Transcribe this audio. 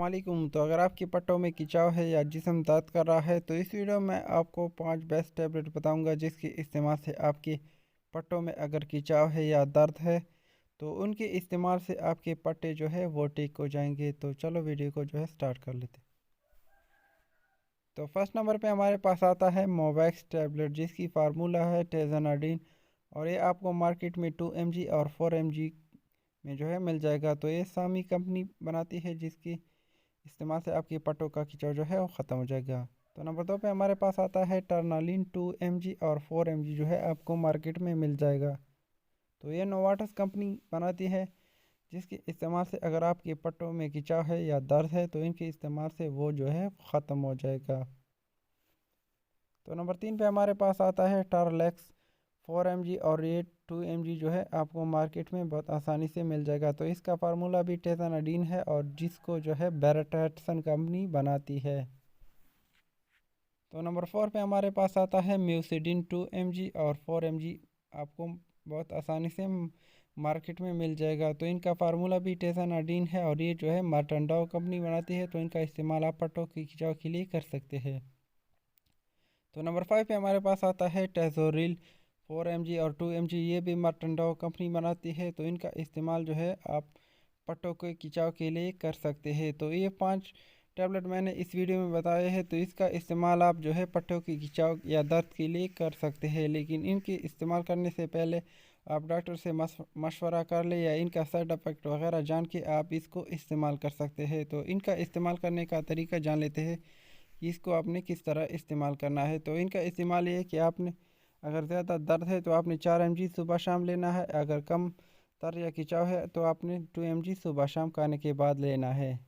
वालेकुम। तो अगर आपके पट्टों में खिंचाव है या जिस्म दर्द कर रहा है तो इस वीडियो में आपको 5 बेस्ट टैबलेट बताऊंगा जिसके इस्तेमाल से आपके पट्टों में अगर खिंचाव है या दर्द है तो उनके इस्तेमाल से आपके पट्टे जो है वो ठीक हो जाएंगे। तो चलो वीडियो को जो है स्टार्ट कर लेते हैं। तो फर्स्ट नंबर पे हमारे पास आता है मोवैक्स टैबलेट जिसकी फार्मूला है टेजानाडीन और ये आपको मार्केट में 2 mg और 4 mg में जो है मिल जाएगा। तो ये सामी कंपनी बनाती है जिसकी इस्तेमाल से आपके पट्टों का खिंचाव जो है वो ख़त्म हो जाएगा। तो नंबर 2 पे हमारे पास आता है टर्नालिन 2 mg और 4 mg जो है आपको मार्केट में मिल जाएगा। तो ये नोवाटस कंपनी बनाती है जिसके इस्तेमाल से अगर आपके पट्टों में खिंचाव है या दर्द है तो इनके इस्तेमाल से वो जो है ख़त्म हो जाएगा। तो नंबर 3 पे हमारे पास आता है टारलेक्स 4 mg और ये 2 mg जो है आपको मार्केट में बहुत आसानी से मिल जाएगा। तो इसका फार्मूला भी टेजानाडीन है और जिसको जो है बैराटेसन कंपनी बनाती है। तो नंबर 4 पे हमारे पास आता है म्यूसिडिन 2 mg और 4 mg आपको बहुत आसानी से मार्केट में मिल जाएगा। तो इनका फार्मूला भी टेजानाडीन है और ये जो है मार्टंडाओ कंपनी बनाती है। तो इनका इस्तेमाल आप पट्टों के खिंचाव के लिए कर सकते हैं। तो नंबर 5 पे हमारे पास आता है टेजोरिल 4 mg और 2 mg ये भी मार्टंडाओ कंपनी बनाती है। तो इनका इस्तेमाल जो है आप पट्टों के खिंचाव के लिए कर सकते हैं। तो ये 5 टैबलेट मैंने इस वीडियो में बताए हैं। तो इसका इस्तेमाल आप जो है पट्टों के खिंचाव या दर्द के लिए कर सकते हैं, लेकिन इनके इस्तेमाल करने से पहले आप डॉक्टर से मशवरा कर ले या इनका साइड इफ़ेक्ट वगैरह जान के आप इसको इस्तेमाल कर सकते हैं। तो इनका इस्तेमाल करने का तरीका जान लेते हैं कि इसको आपने किस तरह इस्तेमाल करना है। तो इनका इस्तेमाल ये है कि आपने अगर ज़्यादा दर्द है तो आपने 4 mg सुबह शाम लेना है। अगर कम दर्द या खिंचाव है तो आपने 2 mg सुबह शाम खाने के बाद लेना है।